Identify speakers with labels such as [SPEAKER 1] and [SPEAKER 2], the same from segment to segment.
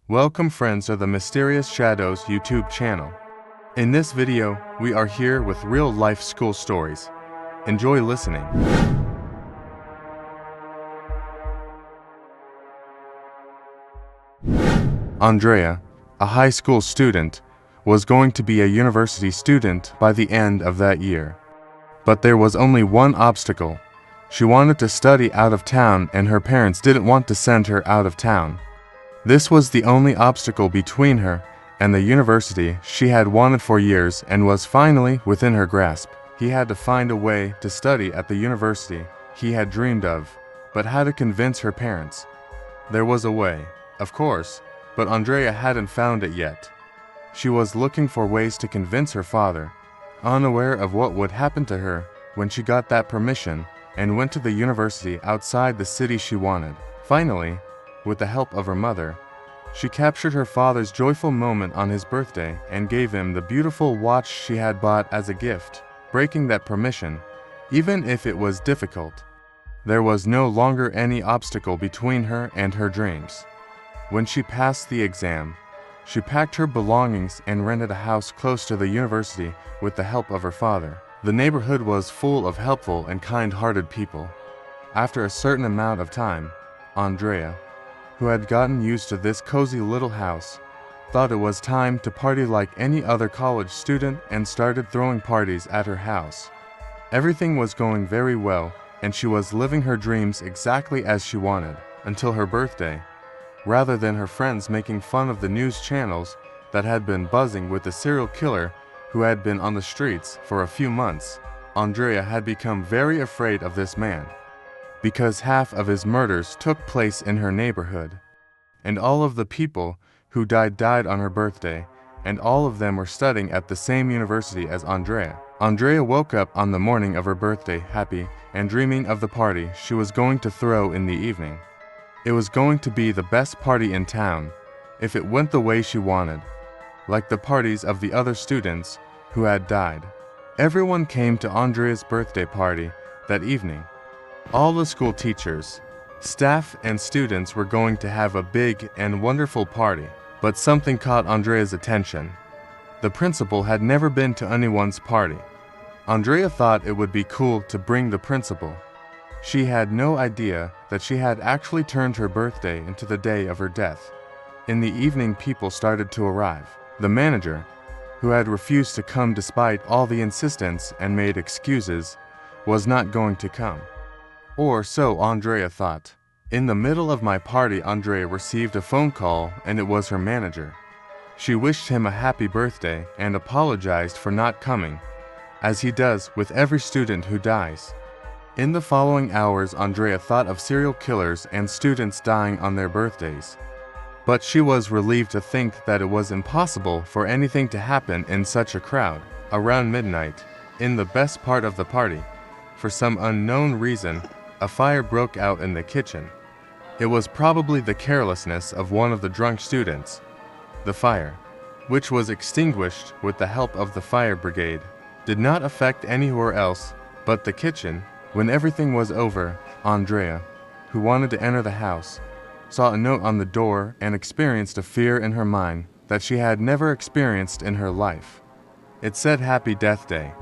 [SPEAKER 1] Welcome friends to the Mysterious Shadows YouTube channel. In this video, we are here with real-life school stories. Enjoy listening. Andrea, a high school student, was going to be a university student by the end of that year. But there was only one obstacle. She wanted to study out of town and her parents didn't want to send her out of town. This was the only obstacle between her and the university she had wanted for years and was finally within her grasp. He had to find a way to study at the university he had dreamed of, but how to convince her parents? There was a way, of course, but Andrea hadn't found it yet. She was looking for ways to convince her father, unaware of what would happen to her when she got that permission and went to the university outside the city she wanted. Finally, with the help of her mother, she captured her father's joyful moment on his birthday and gave him the beautiful watch she had bought as a gift, breaking that permission, even if it was difficult. There was no longer any obstacle between her and her dreams. When she passed the exam, she packed her belongings and rented a house close to the university with the help of her father. The neighborhood was full of helpful and kind-hearted people. After a certain amount of time, Andrea, who had gotten used to this cozy little house, thought it was time to party like any other college student and started throwing parties at her house. Everything was going very well, and she was living her dreams exactly as she wanted, until her birthday. Rather than her friends making fun of the news channels that had been buzzing with the serial killer who had been on the streets for a few months, Andrea had become very afraid of this man, because half of his murders took place in her neighborhood. And all of the people who died on her birthday, and all of them were studying at the same university as Andrea. Andrea woke up on the morning of her birthday happy and dreaming of the party she was going to throw in the evening. It was going to be the best party in town, if it went the way she wanted, like the parties of the other students who had died. Everyone came to Andrea's birthday party that evening. All the school teachers, staff, and students were going to have a big and wonderful party, but something caught Andrea's attention. The principal had never been to anyone's party. Andrea thought it would be cool to bring the principal. She had no idea that she had actually turned her birthday into the day of her death. In the evening, people started to arrive. The manager, who had refused to come despite all the insistence and made excuses, was not going to come. Or so Andrea thought. In the middle of my party, Andrea received a phone call, and it was her manager. She wished him a happy birthday and apologized for not coming, as he does with every student who dies. In the following hours, Andrea thought of serial killers and students dying on their birthdays. But she was relieved to think that it was impossible for anything to happen in such a crowd. Around midnight, in the best part of the party, for some unknown reason, a fire broke out in the kitchen. It was probably the carelessness of one of the drunk students. The fire, which was extinguished with the help of the fire brigade, did not affect anywhere else but the kitchen. When everything was over, Andrea, who wanted to enter the house, saw a note on the door and experienced a fear in her mind that she had never experienced in her life. It said Happy Death Day.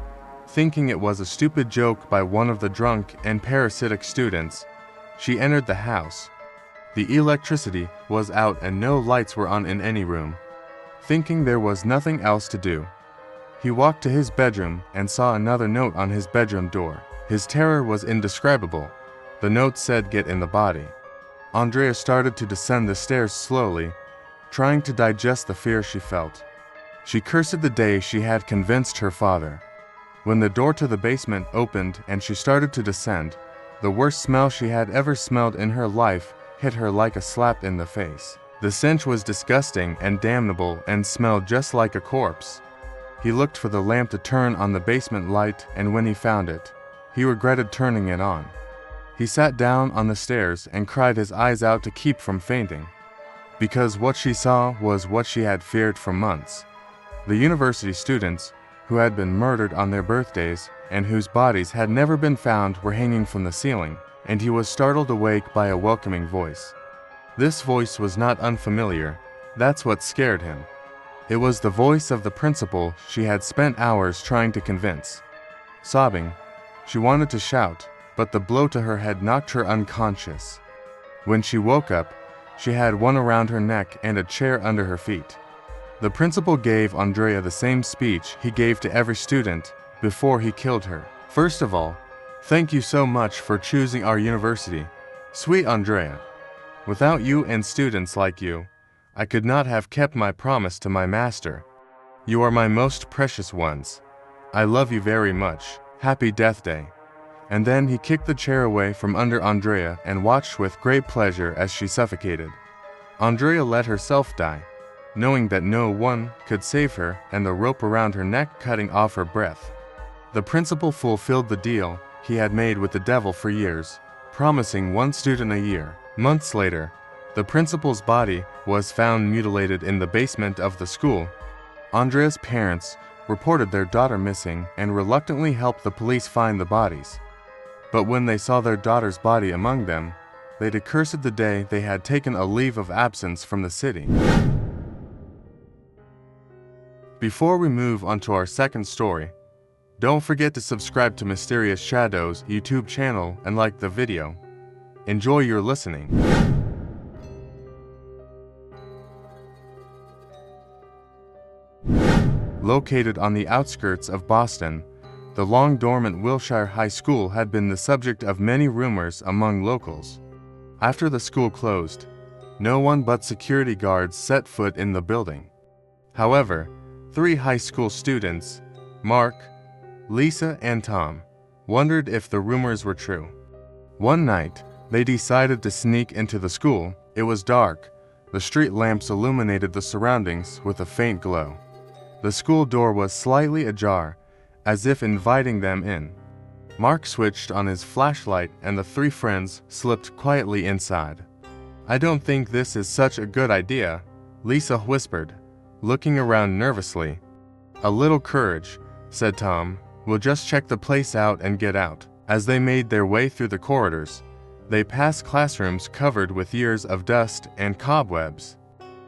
[SPEAKER 1] Thinking it was a stupid joke by one of the drunk and parasitic students, she entered the house. The electricity was out and no lights were on in any room. Thinking there was nothing else to do, he walked to his bedroom and saw another note on his bedroom door. His terror was indescribable. The note said, "Get in the body." Andrea started to descend the stairs slowly, trying to digest the fear she felt. She cursed the day she had convinced her father. When the door to the basement opened and she started to descend, the worst smell she had ever smelled in her life hit her like a slap in the face. The stench was disgusting and damnable and smelled just like a corpse. He looked for the lamp to turn on the basement light, and when he found it, he regretted turning it on. He sat down on the stairs and cried his eyes out to keep from fainting, because what she saw was what she had feared for months. The university students who had been murdered on their birthdays and whose bodies had never been found were hanging from the ceiling, and he was startled awake by a welcoming voice. This voice was not unfamiliar, That's what scared him. It was the voice of the principal she had spent hours trying to convince. Sobbing, she wanted to shout, but the blow to her head knocked her unconscious. When she woke up, she had one around her neck and a chair under her feet. The principal gave Andrea the same speech he gave to every student before he killed her. First of all, thank you so much for choosing our university, sweet Andrea. Without you and students like you, I could not have kept my promise to my master. You are my most precious ones. I love you very much. Happy Death Day. And then he kicked the chair away from under Andrea and watched with great pleasure as she suffocated. Andrea let herself die, knowing that no one could save her and the rope around her neck cutting off her breath. The principal fulfilled the deal he had made with the devil for years, promising one student a year. Months later, the principal's body was found mutilated in the basement of the school. Andrea's parents reported their daughter missing and reluctantly helped the police find the bodies. But when they saw their daughter's body among them, they'd accursed the day they had taken a leave of absence from the city. Before we move on to our second story, don't forget to subscribe to Mysterious Shadows YouTube channel and like the video. Enjoy your listening. Located on the outskirts of Boston, the long-dormant Wilshire High School had been the subject of many rumors among locals. After the school closed, no one but security guards set foot in the building. However, 3 high school students, Mark, Lisa, and Tom, wondered if the rumors were true. One night, they decided to sneak into the school. It was dark. The street lamps illuminated the surroundings with a faint glow. The school door was slightly ajar, as if inviting them in. Mark switched on his flashlight and the 3 friends slipped quietly inside. "I don't think this is such a good idea," Lisa whispered, looking around nervously. "A little courage," said Tom. "We'll just check the place out and get out." As they made their way through the corridors, they passed classrooms covered with years of dust and cobwebs.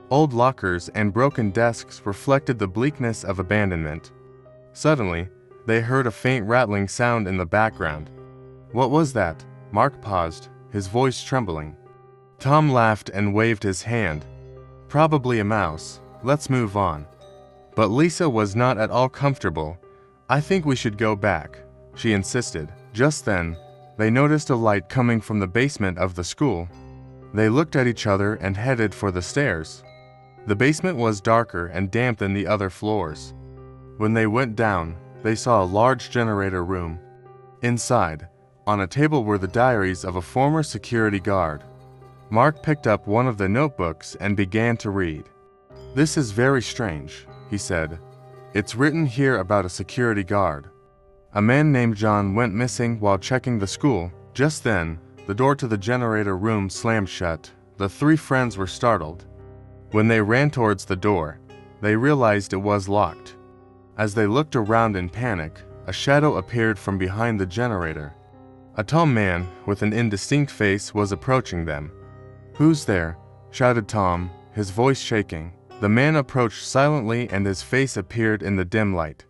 [SPEAKER 1] Old lockers and broken desks reflected the bleakness of abandonment. Suddenly, they heard a faint rattling sound in the background. "What was that?" Mark paused, his voice trembling. Tom laughed and waved his hand. "Probably a mouse. Let's move on." But Lisa was not at all comfortable. "I think we should go back," she insisted. Just then, they noticed a light coming from the basement of the school. They looked at each other and headed for the stairs. The basement was darker and damp than the other floors. When they went down, they saw a large generator room. Inside, on a table were the diaries of a former security guard. Mark picked up one of the notebooks and began to read. "This is very strange," he said. "It's written here about a security guard. A man named John went missing while checking the school." Just then, the door to the generator room slammed shut. The 3 friends were startled. When they ran towards the door, they realized it was locked. As they looked around in panic, a shadow appeared from behind the generator. A tall man with an indistinct face was approaching them. "Who's there?" shouted Tom, his voice shaking. The man approached silently and his face appeared in the dim light.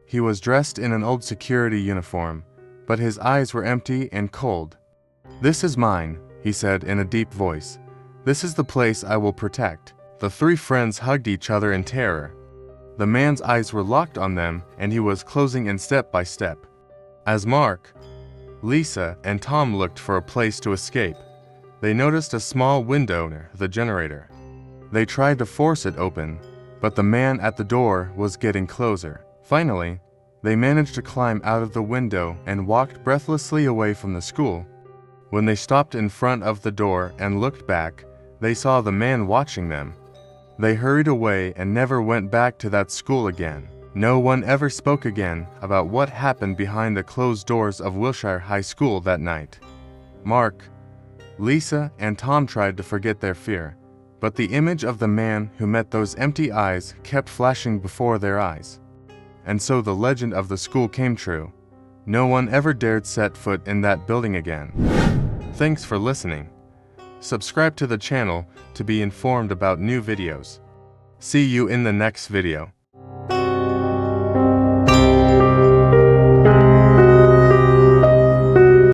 [SPEAKER 1] He was dressed in an old security uniform, but his eyes were empty and cold. "This is mine," he said in a deep voice. "This is the place I will protect." The 3 friends hugged each other in terror. The man's eyes were locked on them and he was closing in step by step. As Mark, Lisa, and Tom looked for a place to escape, they noticed a small window near the generator. They tried to force it open, but the man at the door was getting closer. Finally, they managed to climb out of the window and walked breathlessly away from the school. When they stopped in front of the door and looked back, they saw the man watching them. They hurried away and never went back to that school again. No one ever spoke again about what happened behind the closed doors of Wilshire High School that night. Mark, Lisa, and Tom tried to forget their fear, but the image of the man who met those empty eyes kept flashing before their eyes. And so the legend of the school came true. No one ever dared set foot in that building again. Thanks for listening. Subscribe to the channel to be informed about new videos. See you in the next video.